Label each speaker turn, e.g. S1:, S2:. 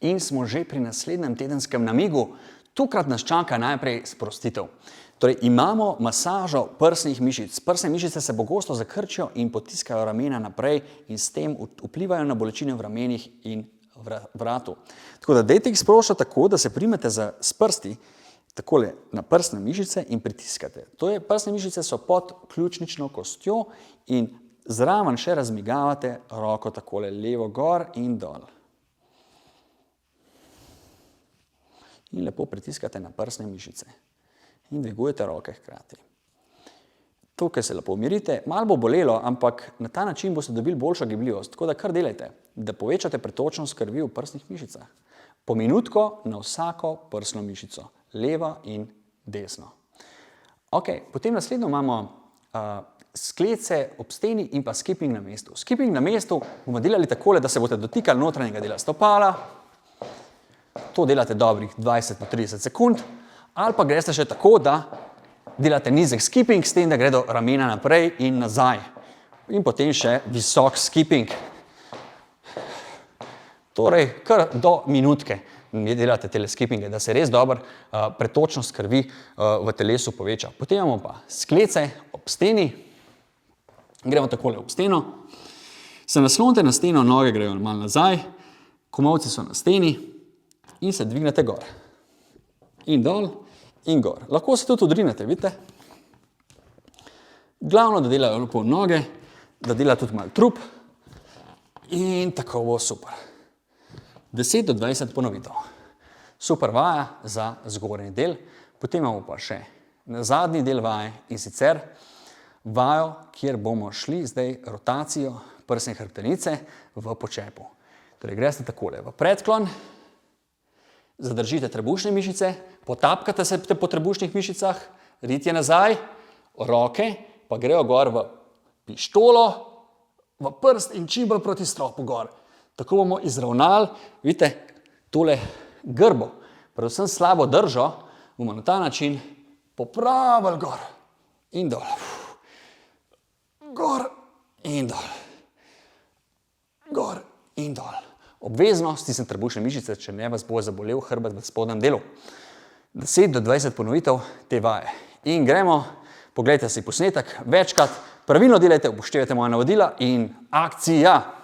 S1: In smo že pri naslednjem tedenskem namigu. Tukrat nas čaka najprej sprostitev. Torej, imamo masažo prsnih mišic. Prsne mišice se pogosto zakrčijo in potiskajo ramena naprej in s tem vplivajo na bolečine v ramenih in vratu. Tako da dajte jih sproščati tako, da se primete s prsti takole na prsne mišice in pritiskate. Prsne mišice so pod ključnično kostjo in zraven še razmigavate roko takole levo gor in dol. In lepo pritiskate na prsne mišice. In dvigujete roke hkrati. Tukaj se lepo umirite. Malo bo bolelo, ampak na ta način boste dobili boljšo gibljivost. Tako da kar delajte, da povečate pretočnost krvi v prsnih mišicah. Po minutko na vsako prsno mišico. Levo in desno. Ok, potem naslednjo imamo sklece ob steni in pa skipping na mestu. Skipping na mestu bomo delali takole, da se boste dotikali notranjega dela stopala. To delate dobrih 20-30 sekund. Ali pa greste še tako, da delate nizek skipping, s tem, da gredo ramena naprej in nazaj. In potem še visok skipping. Torej, kar do minutke delate tele skippinge, da se res dobro pretočnost krvi v telesu poveča. Potem imamo pa sklece ob steni. Gremo takole ob steno. Se naslonite na steno, noge grejo malo nazaj, komolci so na steni in se dvignete gor. In dol in gor. Lahko se tudi odrinete, vidite? Glavno, da delajo lepo noge, da dela tudi malo trup in tako bo super. 10 do 20 ponovitev. Super vaja za zgornji del. Potem imamo pa še na zadnji del vaje in sicer vajo, kjer bomo šli zdaj rotacijo prsne hrbtenice v počepu. Torej, greste takole v predklon, zadržite trebušne mišice, potapkate se po trebušnih mišicah, ritje nazaj, roke pa grejo gor v pištolo, v prst in čim bolj proti stropu gor. Tako bomo izravnali, vidite, tole grbo, predvsem slabo držo, bomo na ta način popravili gor in dol. Gor in dol. Gor in dol. Obvezno stisnite trebušne mišice, če ne vas bo zabolel hrbet v spodnjem delu. 10 do 20 ponovitev te vaje. In gremo, pogledajte si posnetek večkrat, pravilno delajte, upoštevajte moja navodila in akcija!